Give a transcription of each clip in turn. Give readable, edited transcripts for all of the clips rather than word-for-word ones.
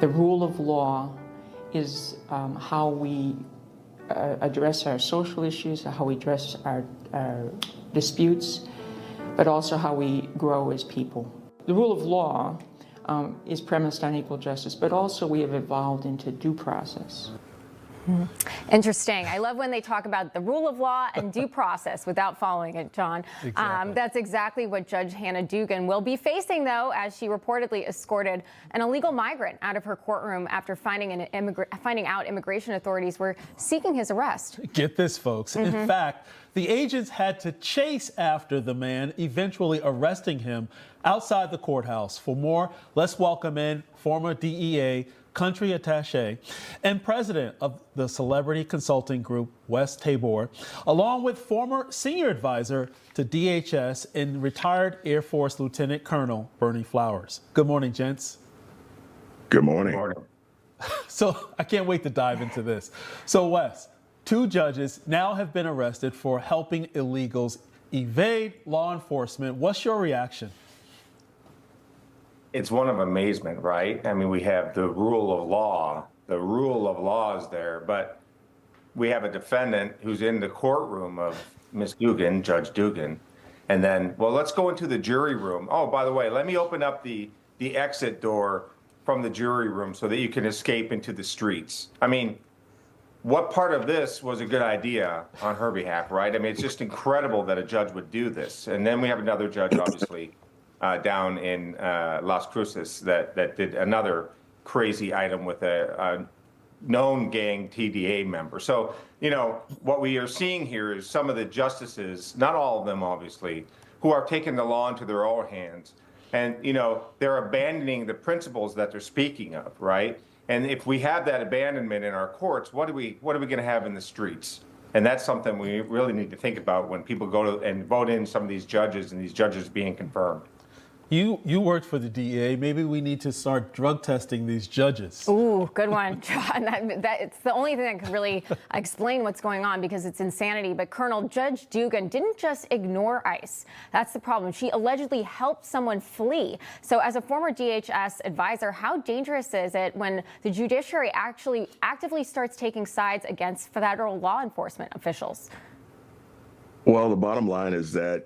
The rule of law is how we address our social issues, how we address our disputes, but also how we grow as people. The rule of law is premised on equal justice, but also we have evolved into due process. Interesting. I love when they talk about the rule of law and due process without following it, John. Exactly. That's exactly what Judge Hannah Dugan will be facing, though, as she reportedly escorted an illegal migrant out of her courtroom after finding out immigration authorities were seeking his arrest. Get this, folks. In fact, the agents had to chase after the man, eventually arresting him outside the courthouse. For more, let's welcome in former DEA country attaché and president of the celebrity consulting group Wes Tabor, along with former senior advisor to DHS and retired Air Force Lieutenant Colonel Berney Flowers. Good morning, gents. Good morning. Good morning. So I can't wait to dive into this. So Wes, 2 judges now have been arrested for helping illegals evade law enforcement. What's your reaction? It's one of amazement, right? I mean, we have the rule of law. The rule of law is there, but we have a defendant who's in the courtroom of Ms. Dugan, Judge Dugan, and then, well, let's go into the jury room. Oh, by the way, let me open up the exit door from the jury room so that you can escape into the streets. I mean, what part of this was a good idea on her behalf, right? I mean, it's just incredible that a judge would do this. And then we have another judge, obviously, down in Las Cruces that did another crazy item with a known gang TDA member. So, you know, what we are seeing here is some of the justices, not all of them, obviously, who are taking the law into their own hands. And, you know, they're abandoning the principles that they're speaking of, right? And if we have that abandonment in our courts, what are we going to have in the streets? And that's something we really need to think about when people go to and vote in some of these judges and these judges being confirmed. You worked for the DEA. Maybe we need to start drug testing these judges. Ooh, good one, John. It's the only thing that can really explain what's going on, because it's insanity. But Colonel, Judge Dugan didn't just ignore ICE. That's the problem. She allegedly helped someone flee. So as a former DHS advisor, how dangerous is it when the judiciary actually actively starts taking sides against federal law enforcement officials? Well, the bottom line is that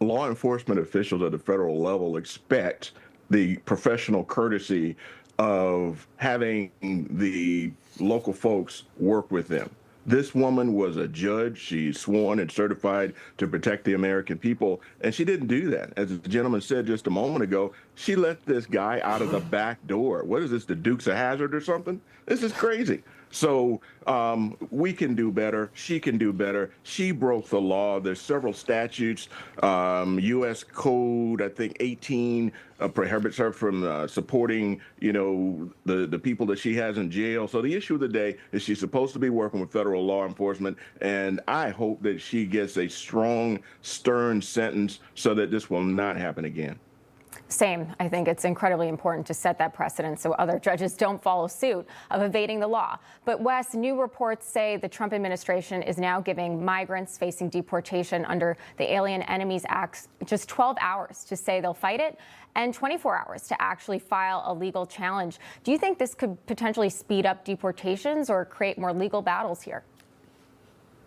law enforcement officials at the federal level expect the professional courtesy of having the local folks work with them. This woman was a judge. She's sworn and certified to protect the American people, and she didn't do that. As the gentleman said just a moment ago, she let this guy out of the back door. What is this, the Dukes of Hazzard or something? This is crazy. So we can do better. She can do better. She broke the law. There's several statutes, U.S. Code, I think 18, prohibits her from supporting, you know, the people that she has in jail. So the issue of the day is she's supposed to be working with federal law enforcement, and I hope that she gets a strong, stern sentence so that this will not happen again. Same. I think it's incredibly important to set that precedent so other judges don't follow suit of evading the law. But Wes, new reports say the Trump administration is now giving migrants facing deportation under the Alien Enemies Act just 12 hours to say they'll fight it and 24 hours to actually file a legal challenge. Do you think this could potentially speed up deportations or create more legal battles here?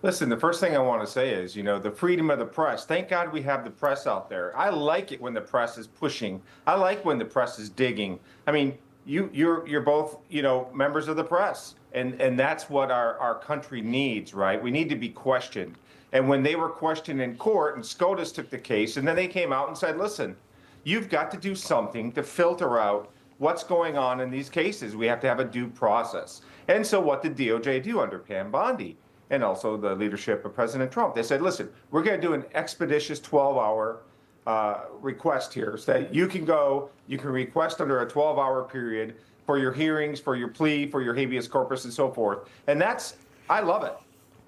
Listen, the first thing I want to say is, you know, the freedom of the press. Thank God we have the press out there. I like it when the press is pushing. I like when the press is digging. I mean, you're both, you know, members of the press, and that's what our country needs, right? We need to be questioned. And when they were questioned in court, and SCOTUS took the case, and then they came out and said, listen, you've got to do something to filter out what's going on in these cases. We have to have a due process. And so what did DOJ do under Pam Bondi? And also the leadership of President Trump. They said, listen, we're going to do an expeditious 12-hour request here so that you can go, you can request under a 12-hour period for your hearings, for your plea, for your habeas corpus and so forth. And I love it.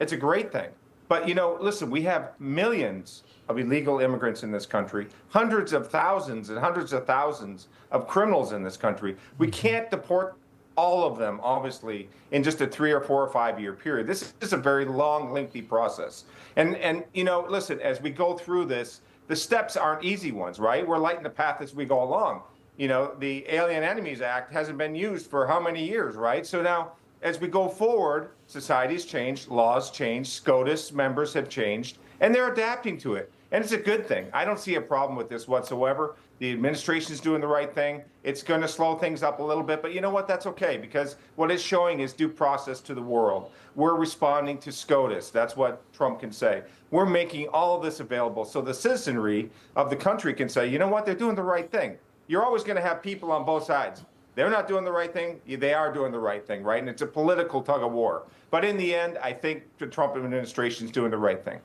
It's a great thing. But, you know, listen, we have millions of illegal immigrants in this country, hundreds of thousands and hundreds of thousands of criminals in this country. We can't deport all of them, obviously, in just a 3 or 4 or 5 year period. This is a very long, lengthy process. And you know, listen, as we go through this, the steps aren't easy ones, right? We're lighting the path as we go along. You know, the Alien Enemies Act hasn't been used for how many years, right? So now, as we go forward, society's changed, laws changed, SCOTUS members have changed, and they're adapting to it. And it's a good thing. I don't see a problem with this whatsoever. The administration's doing the right thing. It's going to slow things up a little bit, but you know what? That's okay, because what it's showing is due process to the world. We're responding to SCOTUS. That's what Trump can say. We're making all of this available so the citizenry of the country can say, you know what? They're doing the right thing. You're always going to have people on both sides. They're not doing the right thing. They are doing the right thing, right? And it's a political tug of war. But in the end, I think the Trump administration is doing the right thing.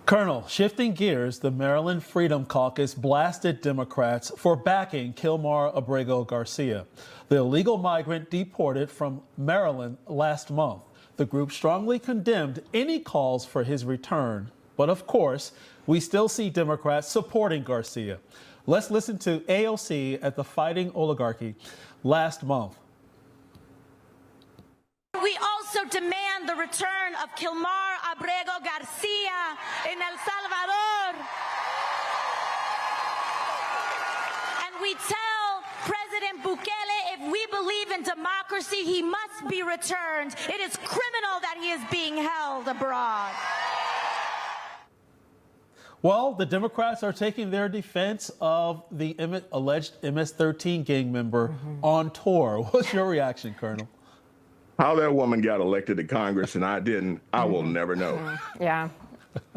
Colonel, shifting gears, the Maryland Freedom Caucus blasted Democrats for backing Kilmar Abrego Garcia, the illegal migrant deported from Maryland last month. The group strongly condemned any calls for his return. But of course, we still see Democrats supporting Garcia. Let's listen to AOC at the Fighting Oligarchy last month. We also demand the return of Kilmar Abrego Garcia in El Salvador. And we tell President Bukele, if we believe in democracy, he must be returned. It is criminal that he is being held abroad. Well, the Democrats are taking their defense of the alleged MS-13 gang member on tour. What's your reaction, Colonel? How that woman got elected to Congress and I didn't, I will never know. Yeah.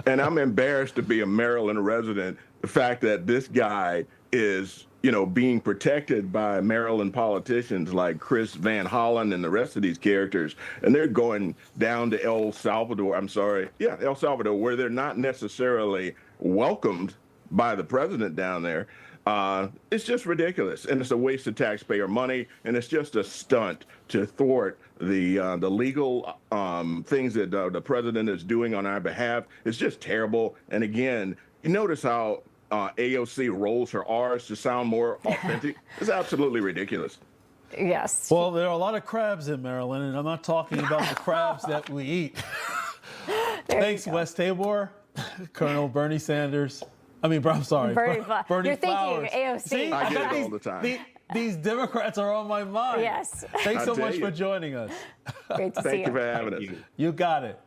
And I'm embarrassed to be a Maryland resident. The fact that this guy is, you know, being protected by Maryland politicians like Chris Van Hollen and the rest of these characters, and they're going down to El Salvador, El Salvador, where they're not necessarily welcomed by the president down there. It's just ridiculous, and it's a waste of taxpayer money, and it's just a stunt to thwart the legal things that the president is doing on our behalf. It's just terrible. And again, you notice how AOC rolls her R's to sound more authentic. It's absolutely ridiculous. Yes. Well, there are a lot of crabs in Maryland, and I'm not talking about the crabs that we eat. Thanks, West Tabor, Colonel Berney Sanders. I'm sorry, Bernie Bernie Flowers. Flowers. You're thinking AOC. See, I get it all the time. These Democrats are on my mind. Yes. Thanks so I tell much you. for joining us. Great to see you. Thank you for having us. You got it.